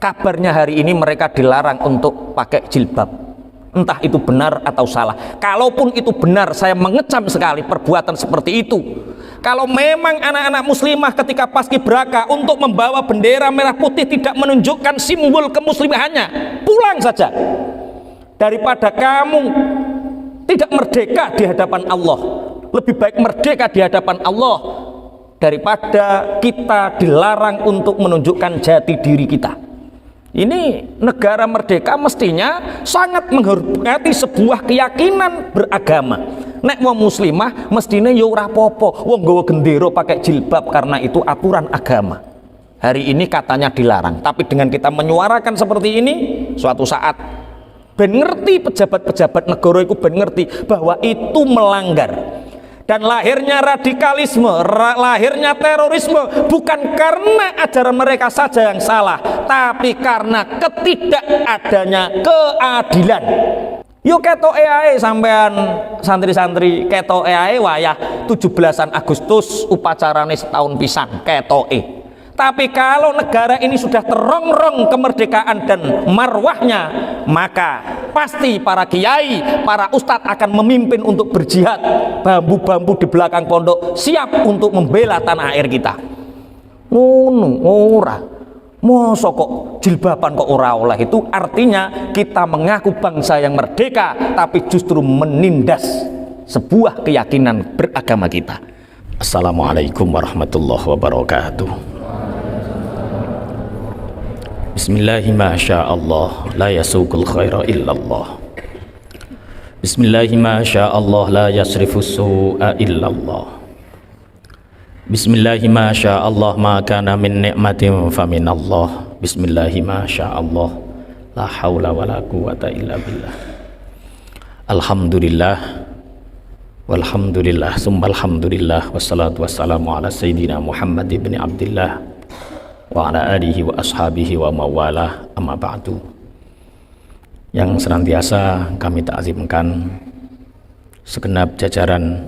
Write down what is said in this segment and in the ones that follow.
kabarnya hari ini mereka dilarang untuk pakai jilbab. Entah itu benar atau salah. Kalaupun itu benar, saya mengecam sekali perbuatan seperti itu. Kalau memang anak-anak muslimah ketika paskibraka untuk membawa bendera merah putih tidak menunjukkan simbol kemuslimahannya, pulang saja. Daripada kamu tidak merdeka di hadapan Allah, lebih baik merdeka di hadapan Allah daripada kita dilarang untuk menunjukkan jati diri kita. Ini negara merdeka mestinya sangat menghormati sebuah keyakinan beragama. Nek wong muslimah mestinya yo ora apa-apa wong nggawa gendera pakai jilbab karena itu aturan agama. Hari ini katanya dilarang, tapi dengan kita menyuarakan seperti ini, suatu saat ben ngerti pejabat-pejabat negara itu ben ngerti bahwa itu melanggar. Dan lahirnya radikalisme, lahirnya terorisme bukan karena ajaran mereka saja yang salah, tapi karena ketidakadanya keadilan. Yuk ketoke ae sampean santri-santri, ketoke ae wayah 17-an Agustus upacarane setahun pisan ketoke. Tapi kalau negara ini sudah terongrong kemerdekaan dan marwahnya, maka pasti para kiai, para ustadz akan memimpin untuk berjihad. Bambu-bambu di belakang pondok siap untuk membela tanah air kita. Ngono ora. Mosok kok jilbaban kok ora oleh, itu artinya kita mengaku bangsa yang merdeka tapi justru menindas sebuah keyakinan beragama kita. Assalamualaikum warahmatullahi wabarakatuh. Bismillahi ma sya'allah la yasuqul khaira illallah. Bismillahi ma sya'allah la yasrifu su'a illallah. Bismillahi ma sya'allah ma kana min ni'matin fa minallah. Bismillahi ma sya'allah la haula wa la quwata illa billah. Alhamdulillah walhamdulillah summa alhamdulillah wassalatu wassalamu ala sayyidina Muhammad ibn Abdillah wa ala alihi wa ashabihi wa mawalah, amma ba'du. Yang senantiasa kami ta'zimkan segenap jajaran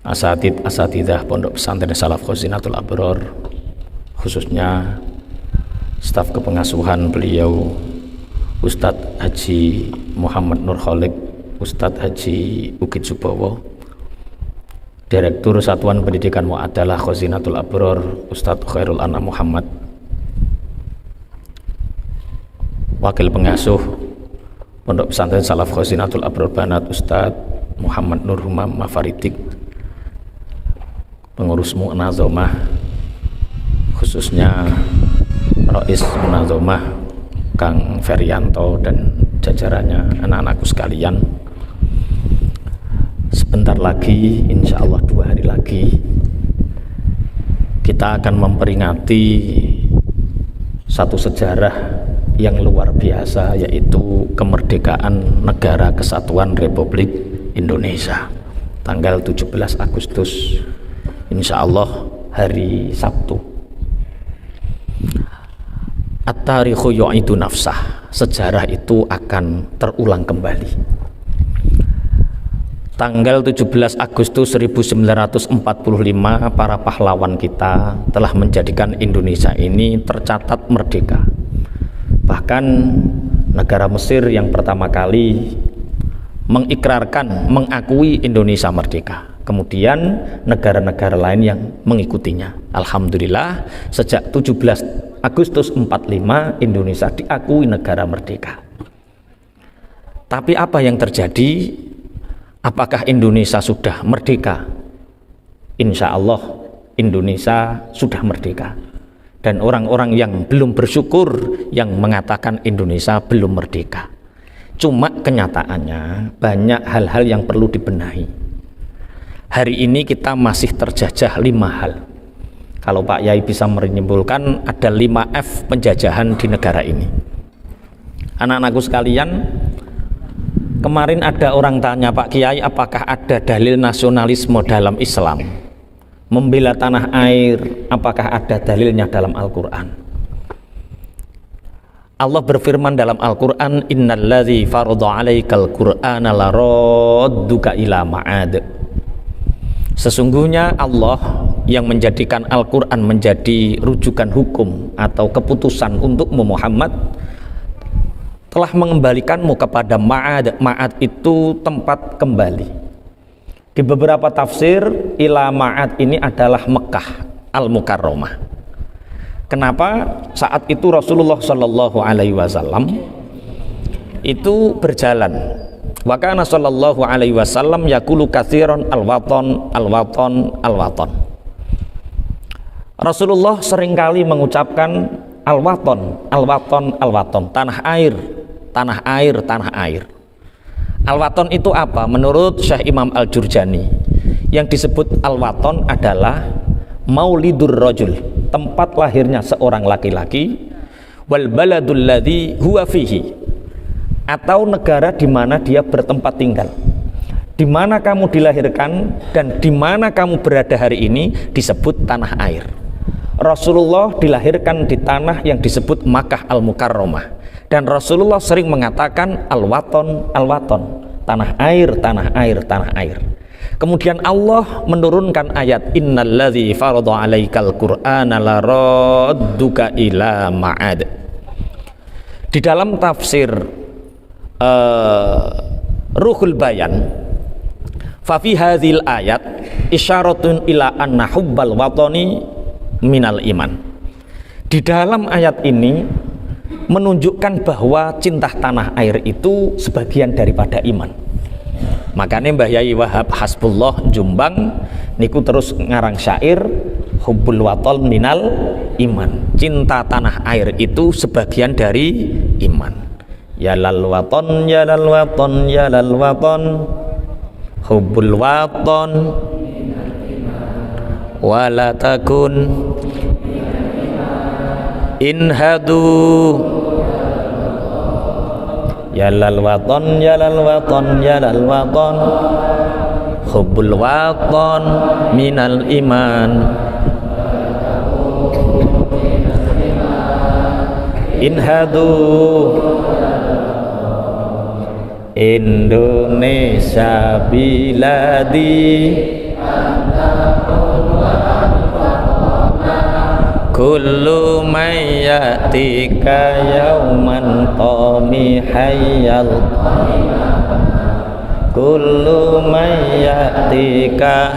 asatidah Pondok Pesantren Salaf Khazinatul Abror, khususnya staf kepengasuhan beliau Ustadz Haji Muhammad Nur Kholik, Ustadz Haji Ukit Subowo, Direktur Satuan Pendidikan Mu'adalah Khazinatul Abror Ustadz Khairul Anam Muhammad, Wakil Pengasuh Pondok Pesantren Salaf Khazinatul Abror Banat Ustadz Muhammad Nur Humam Mafaridik, Pengurus Munazomah khususnya Rais Munazomah Kang Ferianto dan jajarannya, anak-anakku sekalian. Sebentar lagi, insya Allah 2 hari lagi, kita akan memperingati satu sejarah yang luar biasa, yaitu kemerdekaan Negara Kesatuan Republik Indonesia tanggal 17 Agustus, insya Allah hari Sabtu. At-tarikhu yu'idu nafsah, sejarah itu akan terulang kembali. Tanggal 17 Agustus 1945 para pahlawan kita telah menjadikan Indonesia ini tercatat merdeka. Bahkan negara Mesir yang pertama kali mengikrarkan, mengakui Indonesia merdeka. Kemudian negara-negara lain yang mengikutinya. Alhamdulillah sejak 17 Agustus 45 Indonesia diakui negara merdeka. Tapi apa yang terjadi? Apakah Indonesia sudah merdeka? Insya Allah Indonesia sudah merdeka. Dan orang-orang yang belum bersyukur yang mengatakan Indonesia belum merdeka. Cuma kenyataannya banyak hal-hal yang perlu dibenahi. Hari ini kita masih terjajah 5 hal. Kalau Pak Yai bisa menyimpulkan, ada 5F penjajahan di negara ini. Anak-anakku sekalian, kemarin ada orang tanya, Pak Kiai, apakah ada dalil nasionalisme dalam Islam? Membela tanah air, apakah ada dalilnya dalam Al-Quran? Allah berfirman dalam Al-Quran, Innalladzi faradha 'alaikal Qur'ana laradduka ila ma'ad. Sesungguhnya Allah yang menjadikan Al-Quran menjadi rujukan hukum atau keputusan untukmu Muhammad, telah mengembalikanmu kepada ma'ad. Ma'ad itu tempat kembali. Di beberapa tafsir, ila ma'ad ini adalah Mekah Al-Mukarramah. Kenapa? Saat itu Rasulullah Shallallahu Alaihi Wasallam itu berjalan. Wa kana sallallahu alaihi wasallam yaqulu katsiran al-waton al-waton al-waton. Rasulullah seringkali mengucapkan al-waton al-waton al-waton, tanah air, tanah air, tanah air. Al-waton itu apa? Menurut Syekh Imam Al-Jurjani, yang disebut al-waton adalah maulidur rajul, tempat lahirnya seorang laki-laki, wal baladul ladzi huwa fihi, atau negara di mana dia bertempat tinggal. Di mana kamu dilahirkan dan di mana kamu berada hari ini disebut tanah air. Rasulullah dilahirkan di tanah yang disebut Makkah Al-Mukarramah, dan Rasulullah sering mengatakan al-waton al-waton, tanah air, tanah air, tanah air. Kemudian Allah menurunkan ayat innalladzi farada 'alaikal qur'ana laradduka ila ma'ad. Di dalam tafsir Ruhul Bayan, fa fi hadzal ayat isyaratun ila anna hubbal watani minal iman. Di dalam ayat ini menunjukkan bahwa cinta tanah air itu sebagian daripada iman. Makanya Mbah Yai Wahab Hasbullah Jombang niku terus ngarang syair hubbul waton minal iman. Cinta tanah air itu sebagian dari iman. Ya lal waton, ya lal waton, ya lal waton, hubbul waton wala takun inhadu. Ya lal waton, ya lal waton, ya lal waton, hubbul waton minal iman. Inhadu Indonesia biladi kullu mayyatika yauman qamihayyal kullu mayyatika.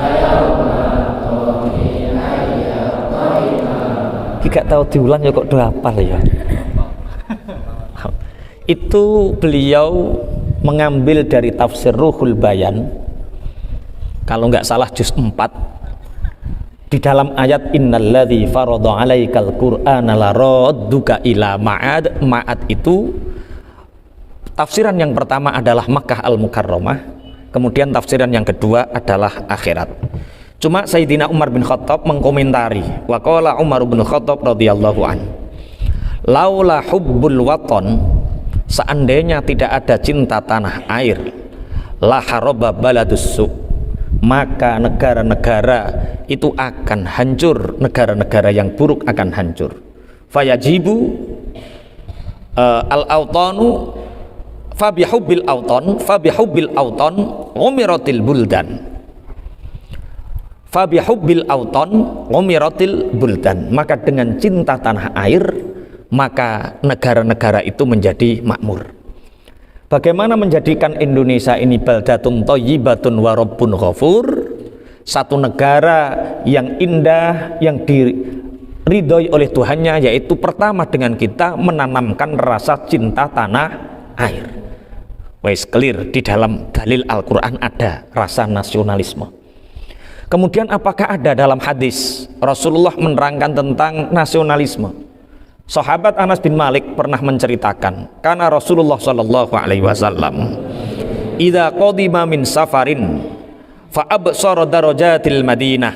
Gak tahu diulang ya kok udah hafal ya. Itu beliau mengambil dari tafsir Ruhul Bayan, kalau nggak salah juz 4, di dalam ayat innalladzi farada 'alaikal qur'ana laradduka ila ma'ad. Ma'ad itu tafsiran yang pertama adalah Makkah Al-Mukarramah, kemudian tafsiran yang kedua adalah akhirat. Cuma Sayyidina Umar bin Khattab mengkomentari, wa qala Umar bin Khattab radhiyallahu an, laula hubbul waton, seandainya tidak ada cinta tanah air, la haraba baladus su, maka negara-negara itu akan hancur, negara-negara yang buruk akan hancur. Fayajibu al-autanu fabihubbil auton, fabihubbil auton umiratil buldan, fabihubbil auton umiratil buldan, maka dengan cinta tanah air maka negara-negara itu menjadi makmur. Bagaimana menjadikan Indonesia ini baldatun thayyibatun wa rabbun ghafur, satu negara yang indah, yang diridhoi oleh Tuhannya, yaitu pertama dengan kita menanamkan rasa cinta tanah air. Wes clear, di dalam dalil Al-Quran ada rasa nasionalisme. Kemudian apakah ada dalam hadis Rasulullah menerangkan tentang nasionalisme? Sahabat Anas bin Malik pernah menceritakan, karena Rasulullah Shallallahu Alaihi Wasallam idza qadima min safarin fa absara darajatil Madinah.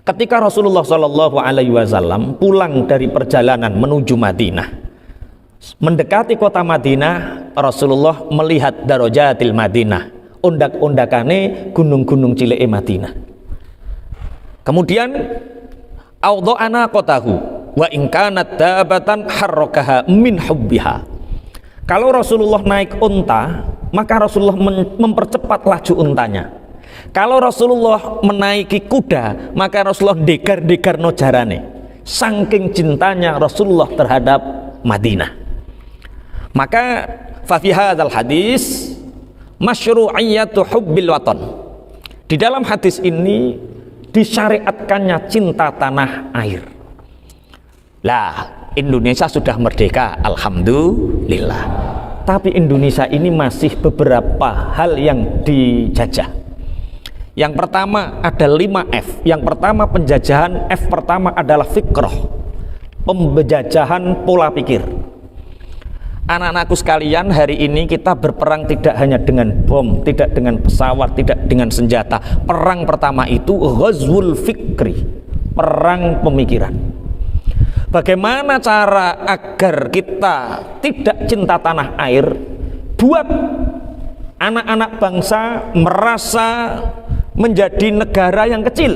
Ketika Rasulullah Shallallahu Alaihi Wasallam pulang dari perjalanan menuju Madinah, mendekati kota Madinah, Rasulullah melihat darajatil Madinah, undak-undakane gunung-gunung cileke Madinah. Kemudian audha'ana qotahu wa in kanat dabatan harrakaha min hubbiha. Kalau Rasulullah naik unta, maka Rasulullah mempercepat laju untanya. Kalau Rasulullah menaiki kuda, maka Rasulullah degar-degar no jarane. Saking cintanya Rasulullah terhadap Madinah. Maka fa fi hadzal hadis masyru'iyyatu hubbil watan. Di dalam hadis ini disyariatkannya cinta tanah air. Lah, Indonesia sudah merdeka, alhamdulillah. Tapi Indonesia ini masih beberapa hal yang dijajah. Yang pertama ada 5F. Yang pertama penjajahan, F pertama adalah fikrah, penjajahan pola pikir. Anak-anakku sekalian, hari ini kita berperang tidak hanya dengan bom, tidak dengan pesawat, tidak dengan senjata. Perang pertama itu ghazwul fikri, perang pemikiran. Bagaimana cara agar kita tidak cinta tanah air, buat anak-anak bangsa merasa menjadi negara yang kecil,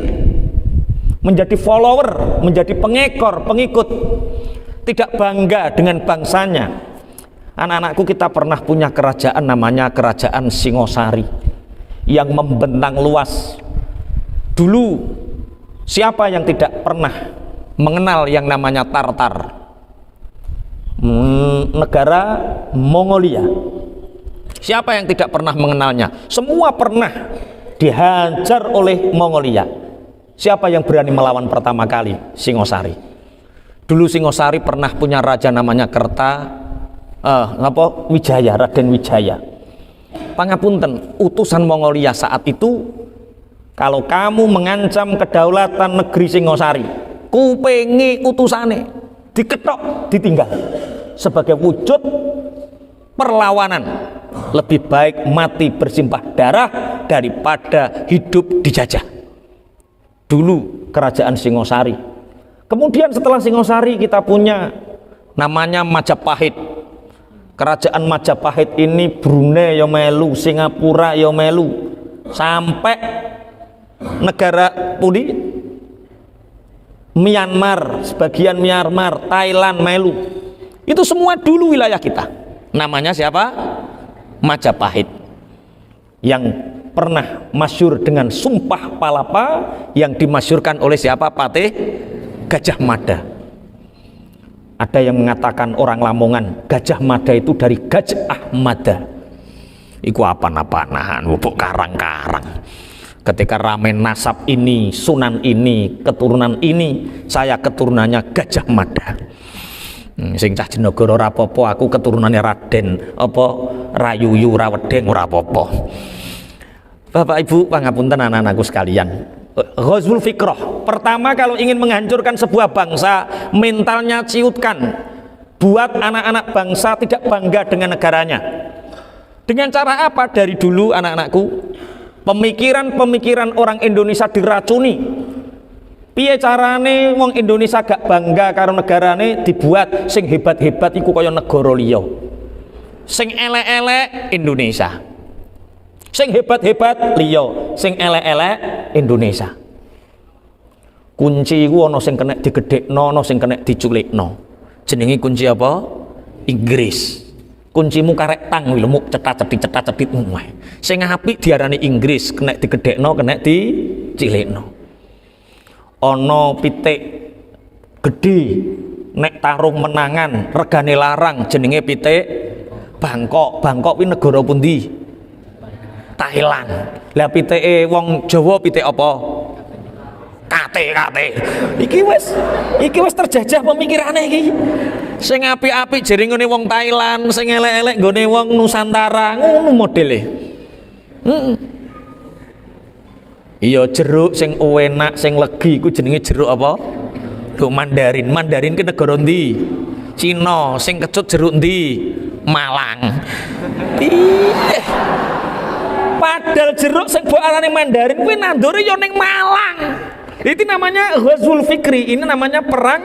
menjadi follower, menjadi pengekor, pengikut, tidak bangga dengan bangsanya. Anak-anakku, kita pernah punya kerajaan namanya Kerajaan Singosari yang membentang luas. Dulu siapa yang tidak pernah mengenal yang namanya Tartar, negara Mongolia? Siapa yang tidak pernah mengenalnya? Semua pernah dihajar oleh Mongolia. Siapa yang berani melawan pertama kali? Singosari. Dulu Singosari pernah punya raja namanya Wijaya, Raden Wijaya. Pangapunten, utusan Mongolia saat itu, kalau kamu mengancam kedaulatan negeri Singosari, kupengi utusane diketok, ditinggal. Sebagai wujud perlawanan, lebih baik mati bersimpah darah daripada hidup dijajah. Dulu kerajaan Singosari. Kemudian setelah Singosari kita punya namanya Majapahit. Kerajaan Majapahit ini Brunei yo melu, Singapura yo melu, sampai negara pudi Myanmar, sebagian Myanmar, Thailand melu. Itu semua dulu wilayah kita. Namanya siapa? Majapahit, yang pernah masyhur dengan Sumpah Palapa, yang dimasyhurkan oleh siapa? Patih Gajah Mada. Ada yang mengatakan orang Lamongan, Gajah Mada itu dari Gajah Mada. Iku apa-apaan, bubuk karang-karang. Ketika rame nasab ini, sunan ini, keturunan ini, saya keturunannya Gajah Mada. Sing cah Jenegara ora apa-apa, aku keturunannya Raden apa Rayuyu Rawedeng ora apa-apa. Bapak Ibu pangapunten anak-anakku sekalian, ghazwul fikrah. Pertama, kalau ingin menghancurkan sebuah bangsa, mentalnya ciutkan, buat anak-anak bangsa tidak bangga dengan negaranya. Dengan cara apa? Dari dulu anak-anakku, pemikiran-pemikiran orang Indonesia diracuni. Piye carane wong Indonesia gak bangga karo negarane, dibuat sing hebat-hebat iku kaya negara liya. Sing elek-elek Indonesia. Sing hebat-hebat liya, sing elek-elek Indonesia. Kunci iku ana sing kena digedhekno, ana sing kena diculikno. Jenenge kunci apa? Inggris. Kuncimu karek tang lho, muk cetat-cetit wae. Sing apik diarani Inggris, kena digedhekno, kena dicilikno. Ana pitik gede nek tarung menangan regane larang, jenenge pitik Bangkok. Bangkok kuwi negara pundi? Thailand. Lah pitike wong Jawa pitik apa? Kate. Iki wis terjajah pemikirane iki. Sing apik-apik jere ngene wong Thailand, sing elek-elek nggone wong Nusantara, ngono modele. Iya, jeruk sing enak, sing legi iku jenenge jeruk apa? Jeruk Mandarin. Mandarin ke negara ndi? Cina. Sing kecut jeruk ndi? Malang. Padahal jeruk sing mbok arani Mandarin kuwi nandure ya ning Malang. Itu namanya ghazwul fikri. Ini namanya perang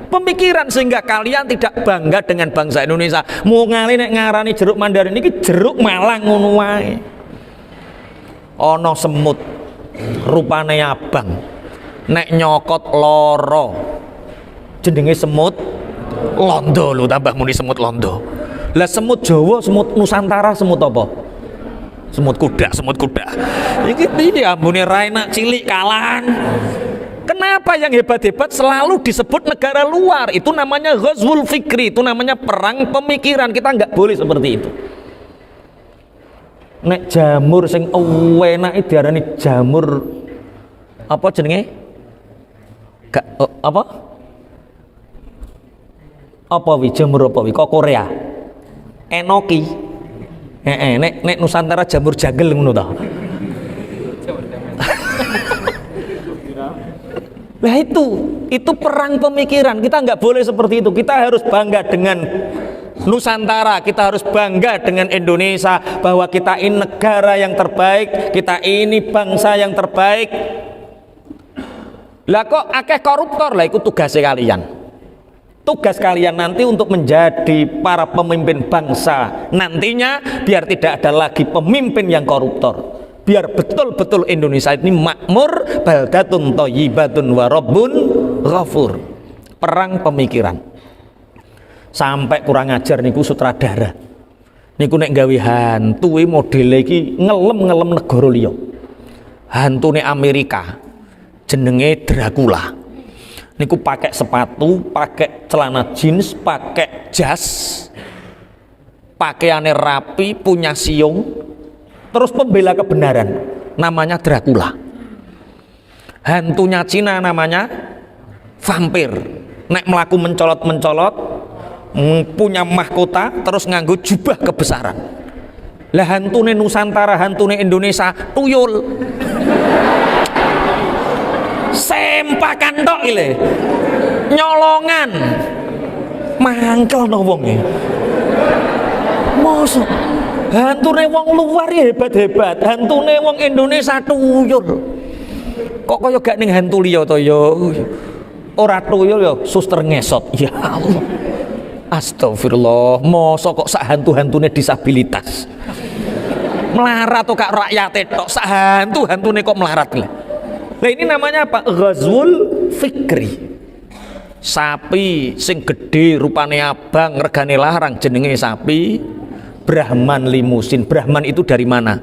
pemikiran, sehingga kalian tidak bangga dengan bangsa Indonesia. Mau ngali nek ngarani jeruk Mandarin iki jeruk Malang ngono wae. Ana semut rupane abang, nek nyokot loro, jenenge semut londo lho, tambah muni semut londo. Lah semut Jawa, semut Nusantara, semut apa? semut kuda. Iki piye ambune Raina cilik kalan. Kenapa yang hebat-hebat selalu disebut negara luar? Itu namanya ghazwul fikri, itu namanya perang pemikiran. Kita nggak boleh seperti itu. Nek jamur sing enak diarani jamur apa jenenge? Apa wi jamur apa wi? Kok Korea? Enoki. Nek Nusantara jamur jagel ngono ta. Nah itu perang pemikiran. Kita nggak boleh seperti itu. Kita harus bangga dengan Nusantara, kita harus bangga dengan Indonesia, bahwa kita ini negara yang terbaik, kita ini bangsa yang terbaik. Lah kok akeh koruptor? Lah itu tugasnya kalian. Tugas kalian nanti untuk menjadi para pemimpin bangsa nantinya, biar tidak ada lagi pemimpin yang koruptor. Biar betul-betul Indonesia ini makmur, baldatun thayyibatun wa rabbun ghafur. Perang pemikiran. Sampai kurang ajar niku sutradara. Niku nek gawe hantu modele iki ngelem negara liya. Hantune Amerika jenenge Dracula. Niku pakai sepatu, pakai celana jeans, pakai jas, pakaiannya rapi, punya siung, terus pembela kebenaran, namanya Dracula. Hantunya Cina namanya vampir. Nek melaku mencolot, punya mahkota, terus nganggo jubah kebesaran. Lah hantune Nusantara, hantune Indonesia tuyul. Sempakan tok ile. Nyolongan. Mangkel no wong e. Mosok hantune wong luar ya hebat-hebat, hantune wong Indonesia tuyul. Kok kaya gak ning hantu liya to ya? Ora tuyul ya suster ngesot. Ya Allah. Astagfirullah, mosok kok sak hantu-hantune disabilitas. Melarat to kak rakyate tok, sak hantu-hantune kok melarat lho. Lah ini namanya apa? Ghazwul fikri. Sapi sing gede rupane abang, regane larang, jenenge sapi Brahman limusin. Brahman itu dari mana?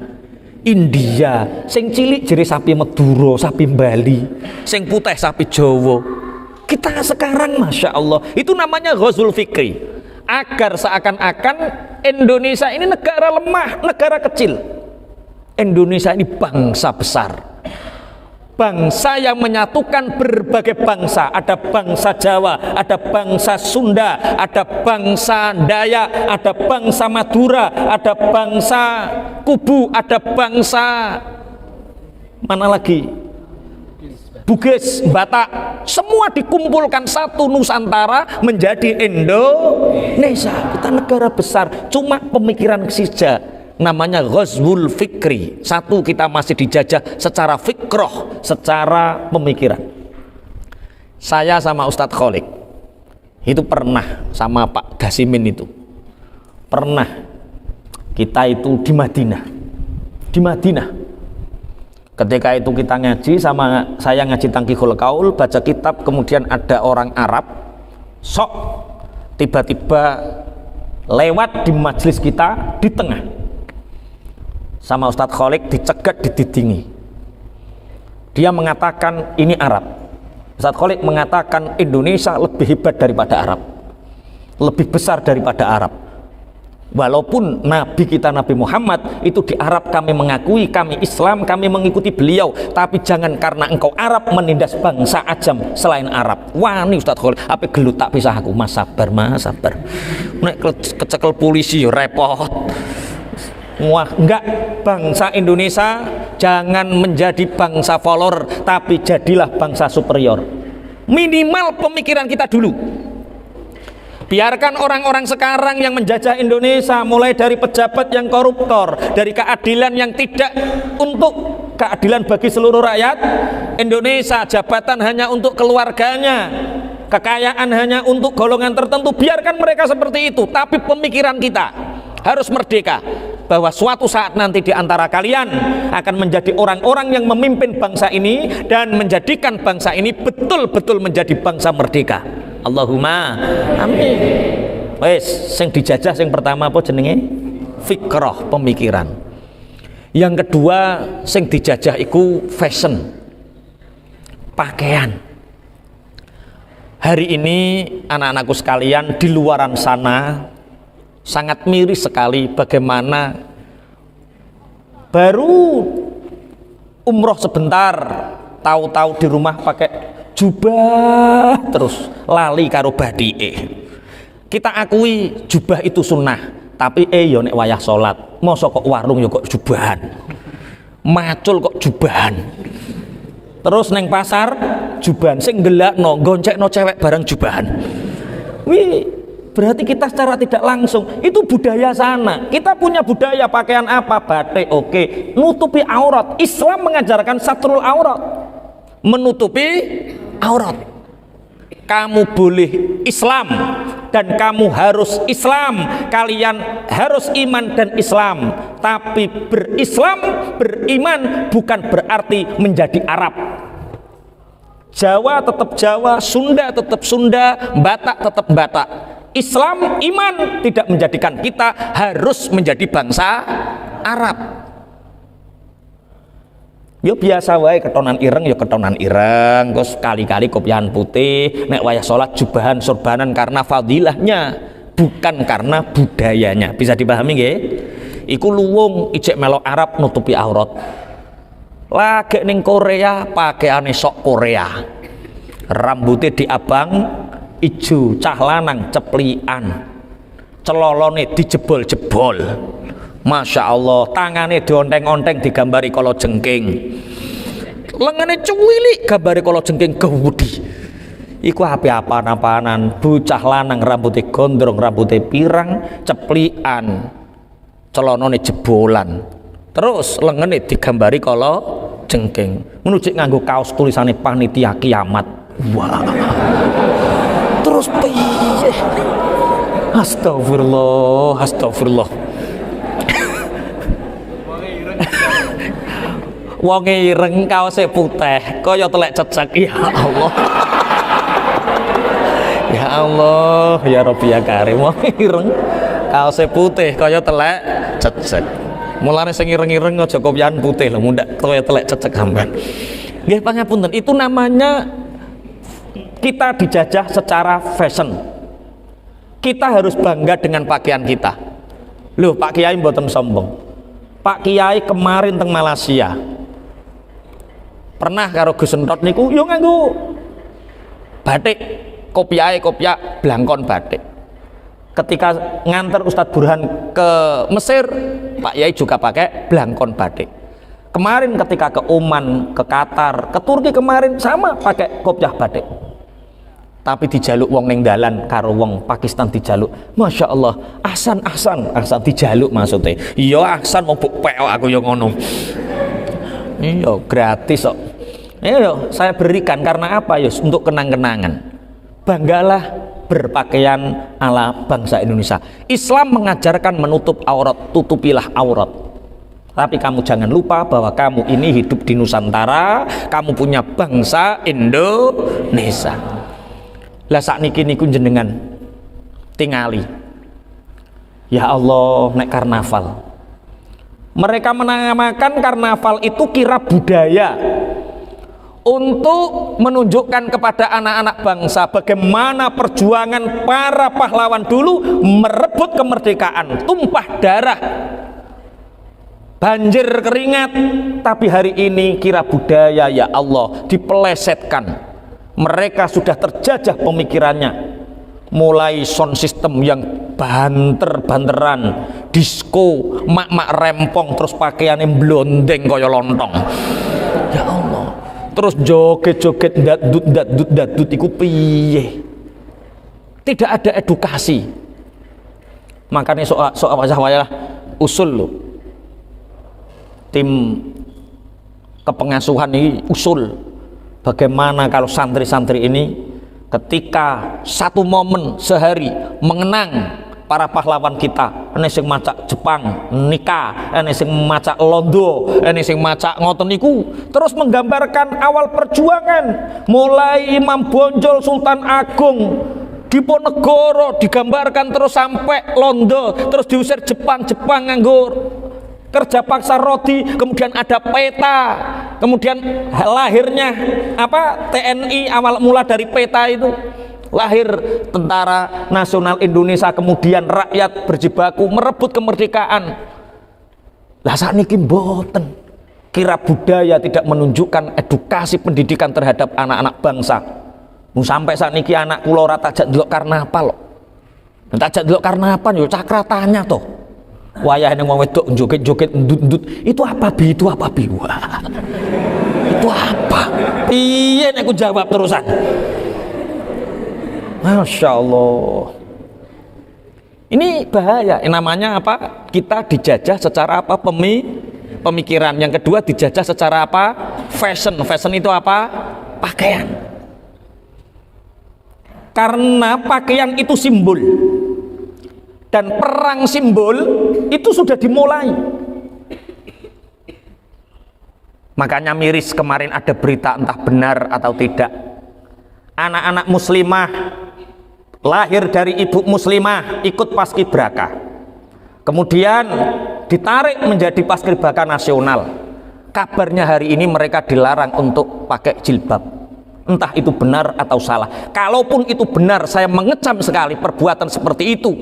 India. Sing cilik jere sapi Madura, sapi Bali. Sing putih sapi Jawa. Kita sekarang Masya Allah, itu namanya ghazwul fikri. Agar seakan-akan Indonesia ini negara lemah, negara kecil. Indonesia ini bangsa besar, bangsa yang menyatukan berbagai bangsa. Ada bangsa Jawa, ada bangsa Sunda, ada bangsa Dayak, ada bangsa Madura, ada bangsa Kubu, ada bangsa mana lagi? Bugis, Batak, semua dikumpulkan satu Nusantara menjadi Indonesia. Kita negara besar, cuma pemikiran saja. Namanya ghazwul fikri. Satu, kita masih dijajah secara fikroh, secara pemikiran. Saya sama Ustadz Kholik itu pernah, sama Pak Gasimin itu pernah, kita itu di Madinah. Ketika itu kita ngaji, sama saya ngaji Tangkihul Qaul, baca kitab, kemudian ada orang Arab sok tiba-tiba lewat di majelis kita di tengah. Sama Ustadz Kholik dicegat, dididingi. Dia mengatakan ini Arab. Ustadz Kholik mengatakan Indonesia lebih hebat daripada Arab, lebih besar daripada Arab. Walaupun Nabi kita Nabi Muhammad itu di Arab, kami mengakui, kami Islam, kami mengikuti beliau, tapi jangan karena engkau Arab menindas bangsa ajam selain Arab. Wah ini Ustadz Kholik, apa gelut tak bisa aku. Mas sabar, nek kecekel polisi repot. Wah enggak, bangsa Indonesia jangan menjadi bangsa follower, tapi jadilah bangsa superior. Minimal pemikiran kita dulu. Biarkan orang-orang sekarang yang menjajah Indonesia, mulai dari pejabat yang koruptor, dari keadilan yang tidak untuk keadilan bagi seluruh rakyat Indonesia, jabatan hanya untuk keluarganya, kekayaan hanya untuk golongan tertentu. Biarkan mereka seperti itu, tapi pemikiran kita harus merdeka, bahwa suatu saat nanti di antara kalian akan menjadi orang-orang yang memimpin bangsa ini dan menjadikan bangsa ini betul-betul menjadi bangsa merdeka. Allahumma amin. Wes, sing dijajah sing pertama apa jenenge? Fikroh, pemikiran. Yang kedua sing dijajah iku fashion, pakaian. Hari ini anak-anakku sekalian di luaran sana sangat miris sekali bagaimana baru umroh sebentar tahu-tahu di rumah pakai jubah terus, lali karo badike. Kita akui jubah itu sunnah, tapi yo nek wayah salat mosok kok warung yo kok jubahan, macul kok jubahan. Terus neng pasar jubahan, sing gelakno goncekno cewek bareng jubahan. Wih, berarti kita secara tidak langsung itu budaya sana. Kita punya budaya pakaian apa? Batik, oke, nutupi aurat. Islam mengajarkan satrul aurat, menutupi aurat. Kamu boleh Islam dan kamu harus Islam, kalian harus iman dan Islam. Tapi berislam, beriman bukan berarti menjadi Arab. Jawa tetap Jawa, Sunda tetap Sunda, Batak tetap Batak. Islam, iman tidak menjadikan kita harus menjadi bangsa Arab. Yo biasa wae ketonan ireng, yo ketonan ireng, terus kali-kali kopiahan putih, nek wayah sholat jubahan sorbanan karena fadilahnya, bukan karena budayanya. Bisa dipahami nggih? Iku luwung ijek melok Arab nutupi aurat. Lagi ning Korea pakaiane sok Korea. Rambutnya diabang ijo, cah lanang ceplian. Celolone dijebol-jebol. Masya Allah, tangannya dionteng-onteng digambari kala jengking, lengannya cuwilik gambari kala jengking gawudi. Iku apa-apaan bocah lanang rambutnya gondrong, rambutnya pirang, ceplian, celonone jebolan, terus lengannya digambari kala jengking, menuju nganggo kaos tulisannya panitia kiamat. Wah, terus piye? Astagfirullah, astagfirullah. Wong ireng kaose putih kaya telek cecek. Ya Allah. Ya Allah, ya Rabbi ya Karim. Wong ireng kaose putih kaya telek cecek. Mulane sing ireng-ireng aja kopian putih lho, mundak kaya telek cecek sampean. Nggih pangapunten, itu namanya kita dijajah secara fashion. Kita harus bangga dengan pakaian kita. Loh, Pak Kiai mboten sombong. Pak Kiai kemarin teng Malaysia pernah karo Gus Entot niku yo nganggo batik, kopiah blangkon batik. Ketika nganter Ustadz Burhan ke Mesir, Pak Yai juga pakai blangkon batik. Kemarin ketika ke Oman, ke Qatar, ke Turki kemarin sama pakai kopiah batik. Tapi dijaluk wong ning dalan karo wong Pakistan dijaluk. Masya Allah, Ahsan dijaluk maksudnya. Iya Ahsan mau buk-peok aku yo ngono. Iya gratis kok. Iya saya berikan karena apa ya? Untuk kenang-kenangan. Banggalah berpakaian ala bangsa Indonesia. Islam mengajarkan menutup aurat, tutupilah aurat. Tapi kamu jangan lupa bahwa kamu ini hidup di Nusantara, kamu punya bangsa Indonesia. Lah sakniki niku jenengan tingali. Ya Allah, nek karnaval. Mereka menamakan karnaval itu kira budaya untuk menunjukkan kepada anak-anak bangsa bagaimana perjuangan para pahlawan dulu merebut kemerdekaan, tumpah darah, banjir keringat. Tapi hari ini kira budaya, ya Allah, dipelesetkan. Mereka sudah terjajah pemikirannya, mulai sound system yang banter-banteran, disco, mak-mak rempong, terus pakaiannya blondeng kaya lontong. Ya Allah, terus joget-joget datdut iku piye? Tidak ada edukasi. Makanya soal wajah usul lo, tim kepengasuhan ini usul. Bagaimana kalau santri-santri ini ketika satu momen sehari mengenang para pahlawan kita, ene sing macak Jepang nikah, ene sing macak Londo, ene sing macak ngoten niku, terus menggambarkan awal perjuangan mulai Imam Bonjol, Sultan Agung, Diponegoro digambarkan terus sampai Londo, terus diusir Jepang nganggo kerja paksa Rodi, kemudian ada peta, kemudian lahirnya TNI awal mula dari peta itu, lahir Tentara Nasional Indonesia, kemudian rakyat berjibaku merebut kemerdekaan. Lah sakniki mboten, kira budaya tidak menunjukkan edukasi pendidikan terhadap anak-anak bangsa. Sampai sakniki anak kula ora tak ndelok karnaval. Tak ndelok karnaval yo cakratanya toh. Wayah yang wong wedok joget-joget ndut-ndut, itu apa bi? Itu apa bi? Wah, itu apa? Piye nek aku jawab terusan? Masya Allah, ini bahaya. Namanya apa? Kita dijajah secara apa? Pemikiran. Yang kedua dijajah secara apa? Fashion. Fashion itu apa? Pakaian. Karena pakaian itu simbol, dan perang simbol itu sudah dimulai. Makanya miris kemarin ada berita, entah benar atau tidak, anak-anak muslimah lahir dari ibu muslimah ikut paskibraka, kemudian ditarik menjadi paskibraka nasional. Kabarnya hari ini mereka dilarang untuk pakai jilbab. Entah itu benar atau salah. Kalaupun itu benar, saya mengecam sekali perbuatan seperti itu.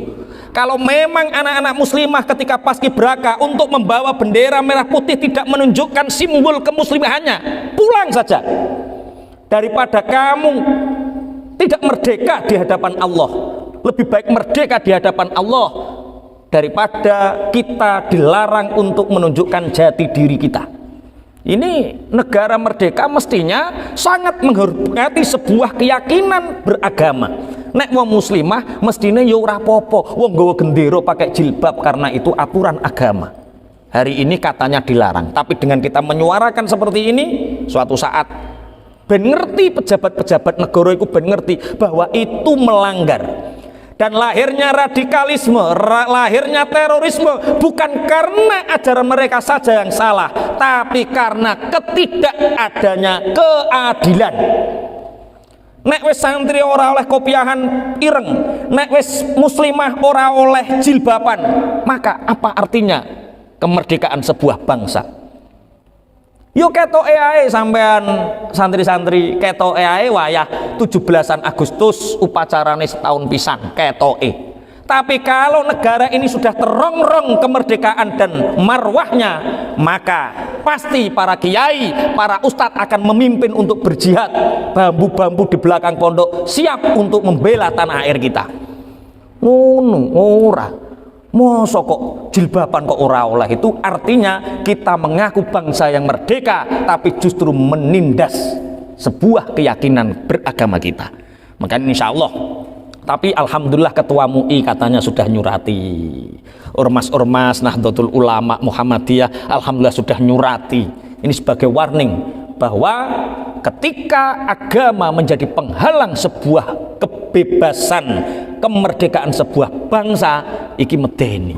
Kalau memang anak-anak muslimah ketika paskibraka untuk membawa bendera merah putih tidak menunjukkan simbol kemuslimahannya, pulang saja. Daripada kamu tidak merdeka di hadapan Allah, lebih baik merdeka di hadapan Allah daripada kita dilarang untuk menunjukkan jati diri kita. Ini negara merdeka mestinya sangat menghormati sebuah keyakinan beragama. Nek wong muslimah mestinya ya ora apa-apa wong nggawa gendera pakai jilbab karena itu aturan agama. Hari ini katanya dilarang, tapi dengan kita menyuarakan seperti ini, suatu saat ben ngerti pejabat-pejabat negara itu ben ngerti bahwa itu melanggar. Dan lahirnya radikalisme, lahirnya terorisme bukan karena ajaran mereka saja yang salah, tapi karena ketidakadanya keadilan. Nek wis santri ora oleh kopiahan ireng, nek wis muslimah ora oleh jilbaban, maka apa artinya kemerdekaan sebuah bangsa? Yo ketoke ae sampean santri-santri, ketoke ae wayah 17-an Agustus upacarane setahun pisan, ketoke. Tapi kalau negara ini sudah terongrong kemerdekaan dan marwahnya, maka pasti para kiai, para ustadz akan memimpin untuk berjihad. Bambu-bambu di belakang pondok siap untuk membela tanah air kita. Ngono ora. Mosok kok jilbaban kok ora oleh, itu artinya kita mengaku bangsa yang merdeka tapi justru menindas sebuah keyakinan beragama kita. Maka insya Allah, tapi alhamdulillah ketua MUI katanya sudah nyurati, ormas-ormas Nahdlatul Ulama Muhammadiyah alhamdulillah sudah nyurati. Ini sebagai warning bahwa ketika agama menjadi penghalang sebuah kebebasan, kemerdekaan sebuah bangsa, iki medeni.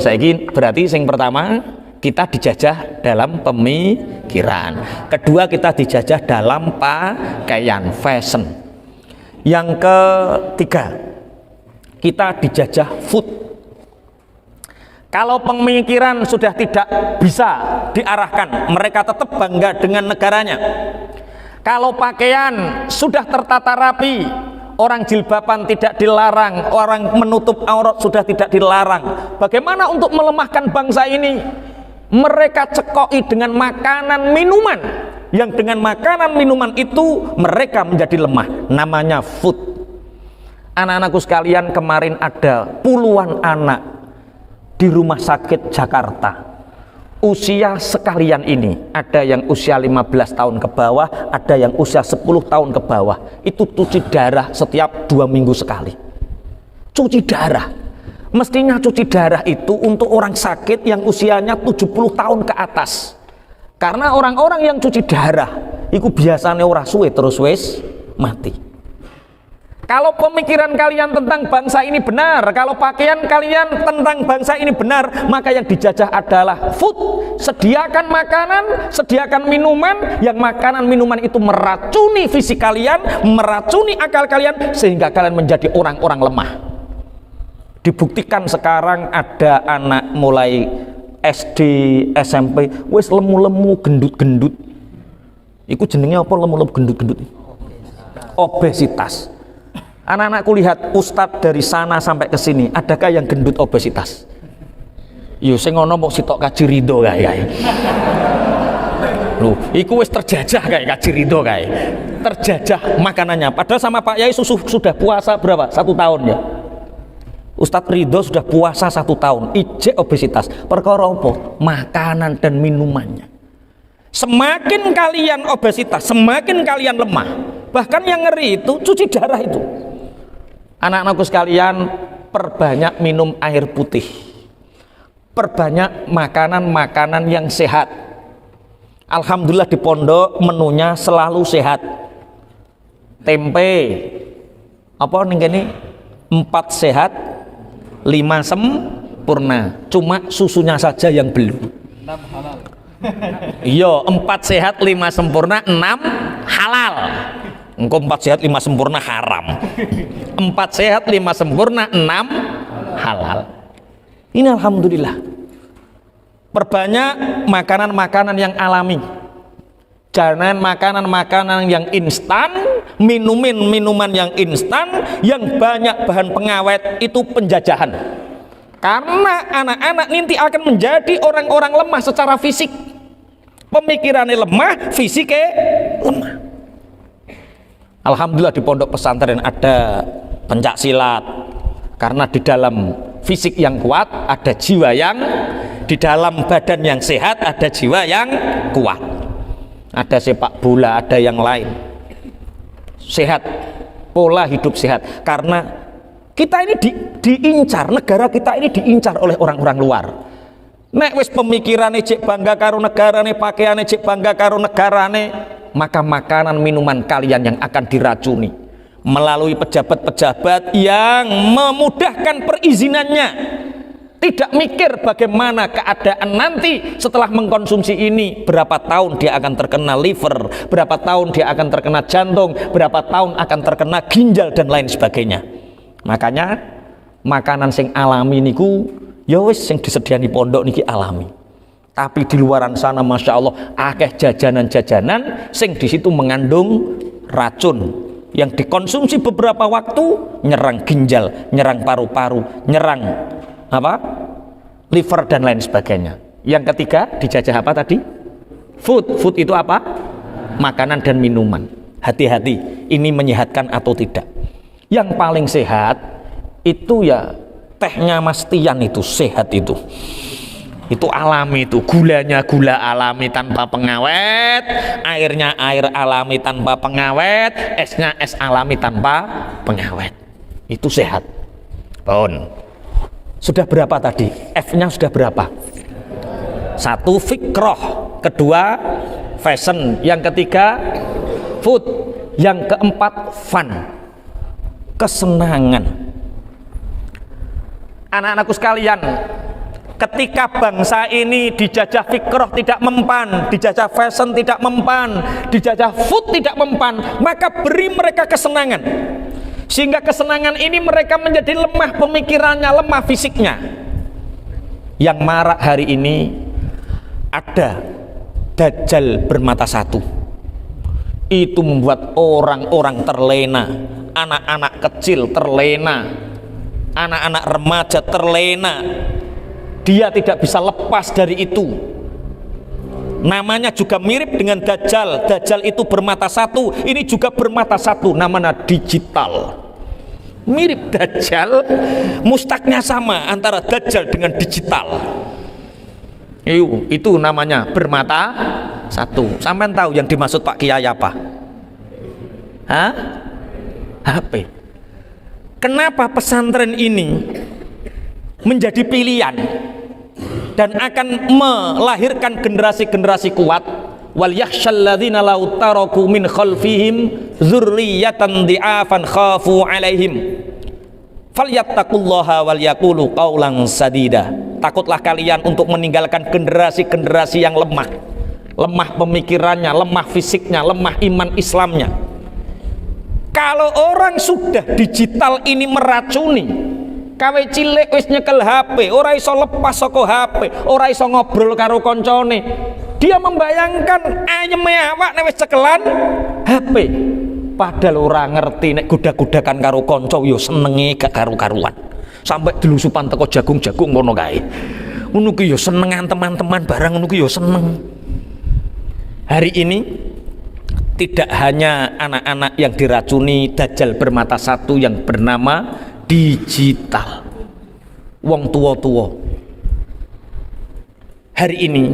Saiki berarti yang pertama kita dijajah dalam pemikiran, kedua kita dijajah dalam pakaian, fashion. Yang ketiga kita dijajah food. Kalau pemikiran sudah tidak bisa diarahkan, mereka tetap bangga dengan negaranya. Kalau pakaian sudah tertata rapi, orang jilbaban tidak dilarang, orang menutup aurat sudah tidak dilarang. Bagaimana untuk melemahkan bangsa ini? Mereka cekoki dengan makanan minuman, yang dengan makanan minuman itu mereka menjadi lemah. Namanya food. Anak-anakku sekalian, kemarin ada puluhan anak di rumah sakit Jakarta. Usia sekalian ini, ada yang usia 15 tahun ke bawah, ada yang usia 10 tahun ke bawah. Itu cuci darah setiap 2 minggu sekali. Cuci darah. Mestinya cuci darah itu untuk orang sakit yang usianya 70 tahun ke atas. Karena orang-orang yang cuci darah itu biasanya ora suwe terus wis mati. Kalau pemikiran kalian tentang bangsa ini benar, kalau pakaian kalian tentang bangsa ini benar, maka yang dijajah adalah food. Sediakan makanan, sediakan minuman, yang makanan minuman itu meracuni fisik kalian, meracuni akal kalian, sehingga kalian menjadi orang-orang lemah. Dibuktikan sekarang ada anak mulai SD, SMP wis lemu-lemu, gendut-gendut. Iku jenenge apa lemu-lemu gendut-gendut? Obesitas. Anak-anakku lihat ustadz dari sana sampai ke sini, adakah yang gendut obesitas? Yo sing ngono mok sitok Kaji Ridho kae. Loh, iku wis terjajah kayak Kaji Ridho kae. Terjajah makanannya. Padahal sama Pak Yai sudah puasa berapa? 1 tahun ya. Ustadz Ridho sudah puasa 1 tahun, ijek obesitas. Perkara apa? Makanan dan minumannya. Semakin kalian obesitas, semakin kalian lemah. Bahkan yang ngeri itu cuci darah itu. Anak-anakku sekalian, perbanyak minum air putih, perbanyak makanan-makanan yang sehat. Alhamdulillah di pondok menunya selalu sehat. Tempe apa nih gini, 4 sehat 5 sempurna, cuma susunya saja yang belum. 6 halal. Iya, 4 sehat 5 sempurna, 6 halal. Engkau 4 sehat 5 sempurna haram. 4 sehat 5 sempurna, 6 halal. Ini alhamdulillah. Perbanyak makanan-makanan yang alami. Jangan makanan-makanan yang instan, minuman yang instan, yang banyak bahan pengawet, itu penjajahan. Karena anak-anak nanti akan menjadi orang-orang lemah secara fisik. Pemikirannya lemah, fisiknya lemah. Alhamdulillah di pondok pesantren ada pencak silat, karena di dalam fisik yang kuat ada jiwa yang, di dalam badan yang sehat ada jiwa yang kuat. Ada sepak bola, ada yang lain. Sehat, pola hidup sehat. Karena kita ini diincar, negara kita ini diincar oleh orang-orang luar. Nek wis pemikirannya cek bangga karo negarane, pakaiannya cek bangga karo negarane, maka makanan minuman kalian yang akan diracuni melalui pejabat-pejabat yang memudahkan perizinannya, tidak mikir bagaimana keadaan nanti setelah mengkonsumsi ini, berapa tahun dia akan terkena liver, berapa tahun dia akan terkena jantung, berapa tahun akan terkena ginjal dan lain sebagainya. Makanya makanan sing alami niku ya wis sing disediani pondok niki alami. Tapi di luaran sana masya Allah akeh jajanan-jajanan sing di situ mengandung racun yang dikonsumsi beberapa waktu nyerang ginjal, nyerang paru-paru, nyerang apa? Liver dan lain sebagainya. Yang ketiga dijajah apa tadi? Food. Food itu apa? Makanan dan minuman. Hati-hati, ini menyehatkan atau tidak. Yang paling sehat itu ya tehnya Mas Tian itu sehat itu alami, itu gulanya gula alami tanpa pengawet, airnya air alami tanpa pengawet, esnya es alami tanpa pengawet, itu sehat. Bon, sudah berapa tadi? F-nya sudah berapa? 1 fikroh, kedua fashion, yang ketiga food, yang keempat fun, kesenangan. Anak-anakku sekalian, ketika bangsa ini dijajah fikroh tidak mempan, dijajah fashion tidak mempan, dijajah food tidak mempan, maka beri mereka kesenangan, sehingga kesenangan ini mereka menjadi lemah pemikirannya, lemah fisiknya. Yang marak hari ini ada dajjal bermata 1. Itu membuat orang-orang terlena, anak-anak kecil terlena, anak-anak remaja terlena. Dia tidak bisa lepas dari itu. Namanya juga mirip dengan Dajjal. Dajjal itu bermata 1, ini juga bermata 1, namanya digital. Mirip Dajjal, mustaknya sama antara Dajjal dengan digital. Itu namanya bermata 1. Sampai tahu yang dimaksud Pak Kiai apa? Hah? HP. Kenapa pesantren ini menjadi pilihan dan akan melahirkan generasi-generasi kuat? Wal yakhshalladzina law taraku min khalfihim dzurriyyatan dhi'afan khafu 'alaihim falyattaqullaha wal yaqulu qaulan sadida. Takutlah kalian untuk meninggalkan generasi-generasi yang lemah, lemah pemikirannya, lemah fisiknya, lemah iman Islamnya. Kalau orang sudah digital ini meracuni, Kawe cilik wis nyekel HP, ora iso lepas saka HP, ora iso ngobrol karo koncone. Dia membayangkan ayeme awak nek wis cekelan HP. Padahal ora ngerti nek godak-godakan karo kanca yo senenge gak karu-karuan. Sampai delusupan teko jagung-jagung ngono kae. Ngono ki yo senengan teman-teman barang ngono ki yo seneng. Hari ini tidak hanya anak-anak yang diracuni dajjal bermata satu yang bernama digital. Wong tua-tua hari ini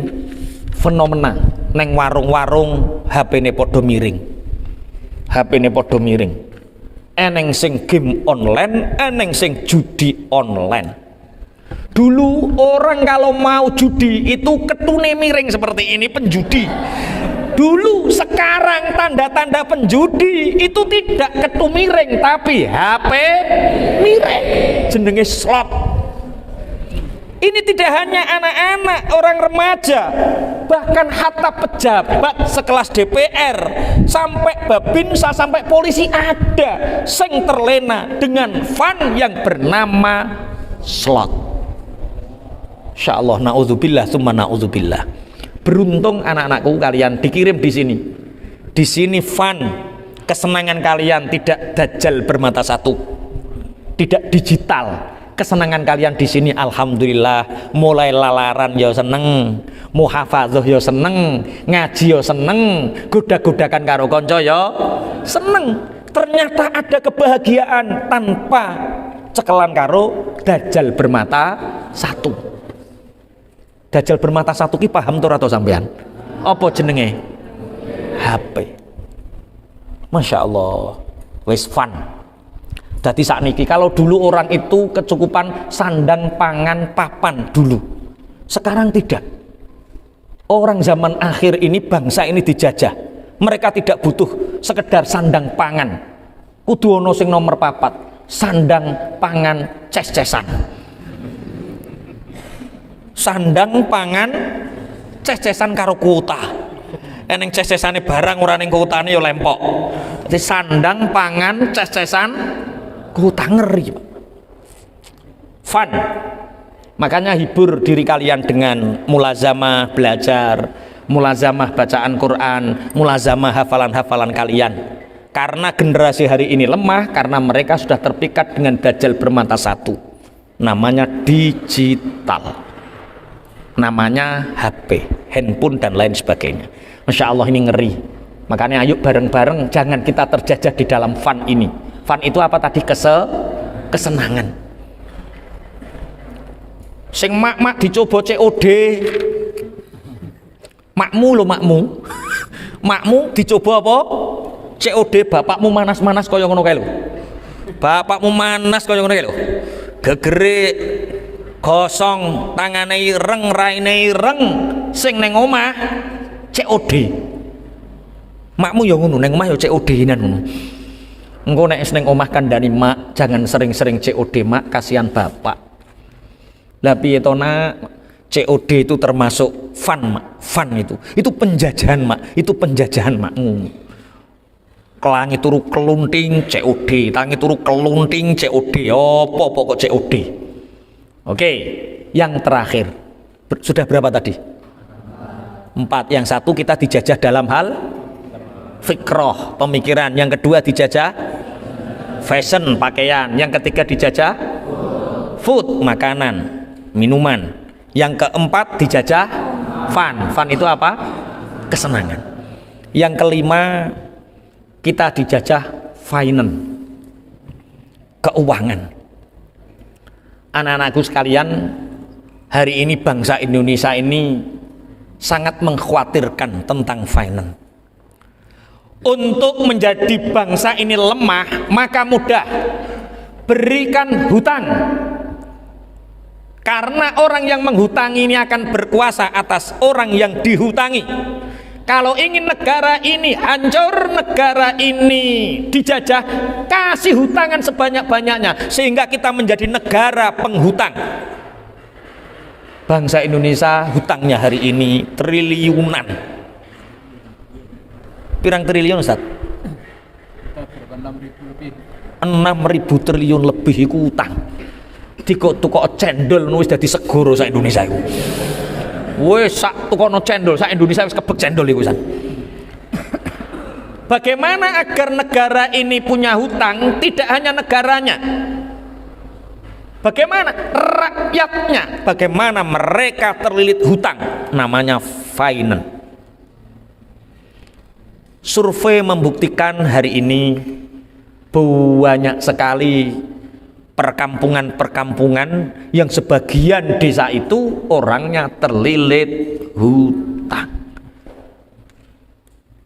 fenomena neng warung-warung HP-ne padha miring. HP-ne padha miring. Eneng sing game online, eneng sing judi online. Dulu orang kalau mau judi itu ketune miring seperti ini, penjudi. Dulu, sekarang tanda-tanda penjudi itu tidak ketu miring tapi HP miring, jenenge slot. Ini tidak hanya anak-anak, orang remaja, bahkan hatta pejabat sekelas DPR sampai babinsa sampai polisi ada sing terlena dengan fun yang bernama slot. Insyaallah naudzubillah summa naudzubillah. Beruntung anak-anakku kalian dikirim di sini. Di sini fun, kesenangan kalian tidak dajjal bermata satu, tidak digital. Kesenangan kalian di sini alhamdulillah, mulai lalaran ya seneng, muhafadzah ya seneng, ngaji ya seneng, godak-godakan karo kanca ya seneng. Ternyata ada kebahagiaan tanpa cekelan karo dajjal bermata satu. Dajjal bermata satu ki paham tuh atau sampean? Apa jenenge? HP. Masya Allah, wis fun. Dadi sakniki kalau dulu orang itu kecukupan sandang, pangan, papan dulu. Sekarang tidak. Orang zaman akhir ini, bangsa ini dijajah. Mereka tidak butuh sekedar sandang pangan. Kudu ono sing nomor papat, sandang pangan ces-cesan. Sandang pangan ces-cesan karo kuota. Eneng ces-cesane barang ora ning kuotane ya lempok. Jadi sandang pangan ces-cesan kuota, ngeri. Fun. Makanya hibur diri kalian dengan mulazamah belajar, mulazamah bacaan Quran, mulazamah hafalan-hafalan kalian. Karena generasi hari ini lemah karena mereka sudah terpikat dengan dajjal bermata satu. Namanya digital. Namanya HP, handphone dan lain sebagainya. Masya Allah ini ngeri. Makanya ayo bareng-bareng jangan kita terjajah di dalam fun ini. Fun itu apa tadi? Kesenangan. Sing mak dicoba COD. Makmu lo makmu. Makmu dicoba apa? COD. Bapakmu manas-manas kaya ngono kae lho. Bapakmu manas kaya ngono kae lho. Gegere gosong, tangane ireng, raine ireng, sing neng omah COD. Makmu ya ngono, neng omah ya COD-nan ngono. Engko nek neng omah kandhani mak, jangan sering-sering COD mak, kasihan bapak. Lah piye to nak? COD itu termasuk fun mak, fun itu. Itu penjajahan mak, itu penjajahan makmu. Kelangi turu kelunting COD, tangi turu kelunting COD. Apa kok COD? Oke, yang terakhir sudah berapa tadi? 4. Yang satu kita dijajah dalam hal fikroh, pemikiran. Yang kedua dijajah fashion, pakaian. Yang ketiga dijajah food, makanan, minuman. Yang keempat dijajah fun. Fun itu apa? Kesenangan. Yang kelima kita dijajah finance, keuangan. Anak-anakku sekalian, hari ini bangsa Indonesia ini sangat mengkhawatirkan tentang finance. Untuk menjadi bangsa ini lemah, maka mudah berikan hutang. Karena orang yang menghutangi ini akan berkuasa atas orang yang dihutangi. Kalau ingin negara ini hancur, negara ini dijajah, kasih hutangan sebanyak-banyaknya sehingga kita menjadi negara penghutang. Bangsa Indonesia hutangnya hari ini triliunan. Pirang triliun Ustaz? 6.000 lebih. 6.000 triliun lebih itu hutang. tukok cendol wis dadi segoro sak Indonesia iku. Wis sak tukono cendol sak Indonesia wis kebek cendol iku san. Bagaimana agar negara ini punya hutang? Tidak hanya negaranya, bagaimana rakyatnya, bagaimana mereka terlilit hutang, namanya finance. Survei membuktikan hari ini banyak sekali perkampungan-perkampungan yang sebagian desa itu orangnya terlilit hutang.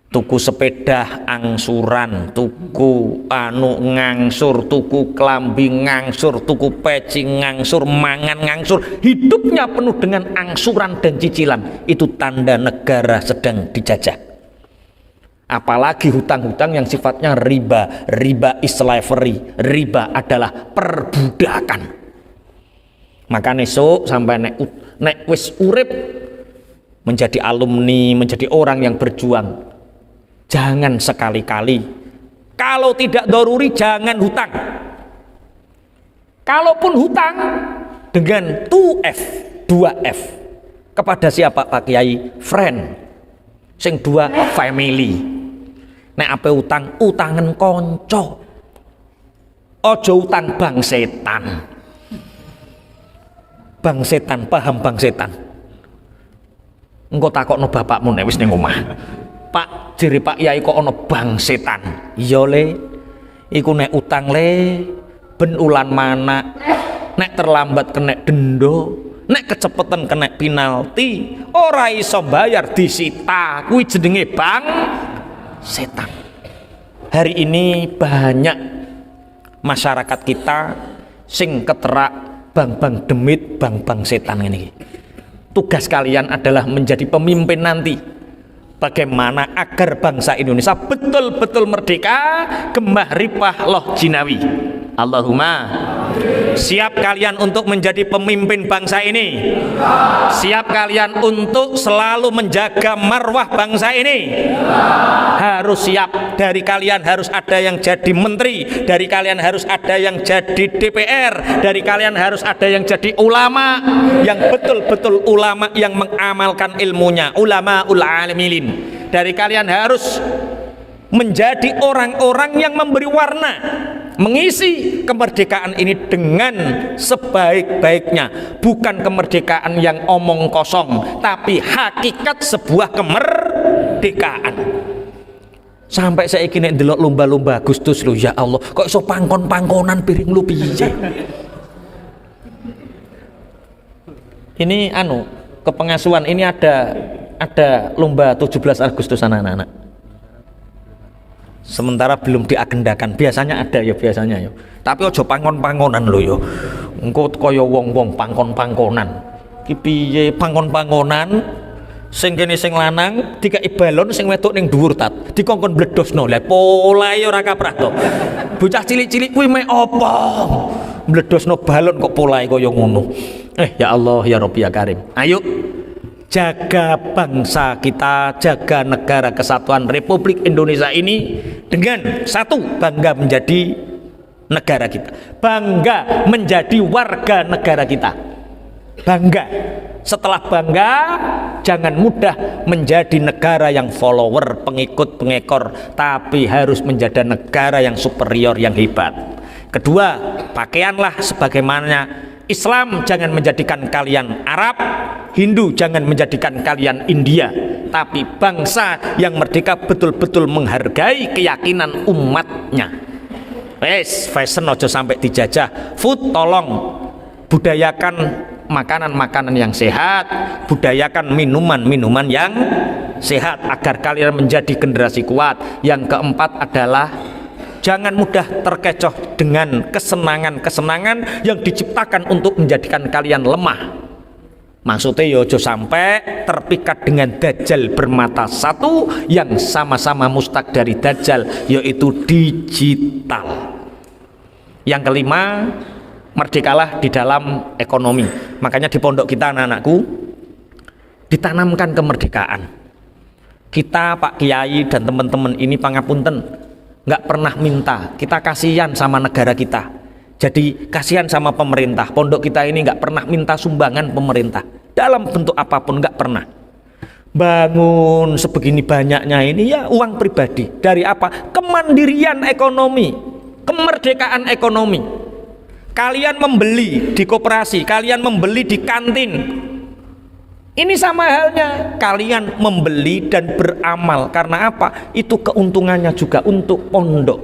Tuku sepeda angsuran, tuku ngangsur, tuku klambi ngangsur, tuku peci ngangsur, mangan ngangsur, hidupnya penuh dengan angsuran dan cicilan. Itu tanda negara sedang dijajah. Apalagi hutang-hutang yang sifatnya riba. Riba is slavery, riba adalah perbudakan. Maka esuk sampai nek wis urip menjadi alumni, menjadi orang yang berjuang, jangan sekali-kali, kalau tidak doruri jangan hutang. Kalaupun hutang dengan 2F kepada siapa Pak Kiai? Friend. Sing dua family. Nek ape utang, utangen konco. Ojo utang bang setan. Bang setan, paham bang setan? Engko takokno bapakmu nek wis ning omah. Pak, jere Pak Yai kok ana bang setan. Iya le, iku nek utang le ben ulan mana, nek terlambat kena denda, nek kecepatan kena penalti, ora iso bayar disita, kuwi jenenge bang setan. Hari ini banyak masyarakat kita sing keterak bang-bang demit, bang-bang setan ini. Tugas kalian adalah menjadi pemimpin nanti. Bagaimana agar bangsa Indonesia betul-betul merdeka, gemah ripah loh jinawi. Allahumma. Siap kalian untuk menjadi pemimpin bangsa ini? Siap kalian untuk selalu menjaga marwah bangsa ini? Harus siap. Dari kalian harus ada yang jadi menteri, dari kalian harus ada yang jadi DPR, dari kalian harus ada yang jadi ulama, yang betul-betul ulama yang mengamalkan ilmunya, ulama ul alimilin. Dari kalian harus menjadi orang-orang yang memberi warna, mengisi kemerdekaan ini dengan sebaik-baiknya, bukan kemerdekaan yang omong kosong, tapi hakikat sebuah kemerdekaan. Sampai saya kini ndelok lomba-lomba Agustus lo, ya Allah, kok iso pangkon-pangkonan piring lu piye? Ini kepengasuhan ini ada lomba 17 Agustus anak-anak. Sementara belum diagendakan, biasanya ada ya biasanya ya. Tapi ojo pangkon-pangkonan lo yo. Engko kaya wong-wong pangkon-pangkonan. Ki piye pangkon-pangkonan? Sing kene sing lanang dikai balon, sing wedok ning dhuwur tat. Dikongkon bledosno. Lah polahe ora kaprah to. Bocah cilik-cilik kuwi mek apa? Bledosno balon kok polahe kaya ngono. Ya Allah ya Rabbi ya Karim. Ayo jaga bangsa kita, jaga negara kesatuan Republik Indonesia ini dengan satu, bangga menjadi negara kita, bangga menjadi warga negara kita, bangga. Setelah bangga, jangan mudah menjadi negara yang follower, pengikut, pengekor, tapi harus menjadi negara yang superior, yang hebat. Kedua, pakaianlah sebagaimana Islam, jangan menjadikan kalian Arab, Hindu jangan menjadikan kalian India, tapi bangsa yang merdeka betul-betul menghargai keyakinan umatnya. Fashion ojo sampai dijajah. Food tolong budayakan makanan-makanan yang sehat, budayakan minuman-minuman yang sehat agar kalian menjadi generasi kuat. Yang keempat adalah jangan mudah terkecoh dengan kesenangan-kesenangan yang diciptakan untuk menjadikan kalian lemah. Maksudnya yojo sampai terpikat dengan dajjal bermata satu yang sama-sama mustaq dari dajjal, yaitu digital. Yang kelima, merdekalah di dalam ekonomi. Makanya di pondok kita anak-anakku ditanamkan kemerdekaan. Kita Pak Kiai dan teman-teman ini pangapunten nggak pernah minta, kita kasihan sama negara kita. Jadi kasihan sama pemerintah. Pondok kita ini nggak pernah minta sumbangan pemerintah dalam bentuk apapun, nggak pernah. Bangun sebegini banyaknya ini ya uang pribadi. Dari apa? Kemandirian ekonomi, kemerdekaan ekonomi. Kalian membeli di koperasi, kalian membeli di kantin. Ini sama halnya kalian membeli dan beramal. Karena apa? Itu keuntungannya juga untuk pondok.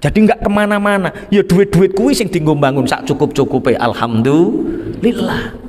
Jadi nggak kemana-mana. Ya duit-duit kuwi sing dienggo bangun sak cukup-cukupe. Alhamdulillah.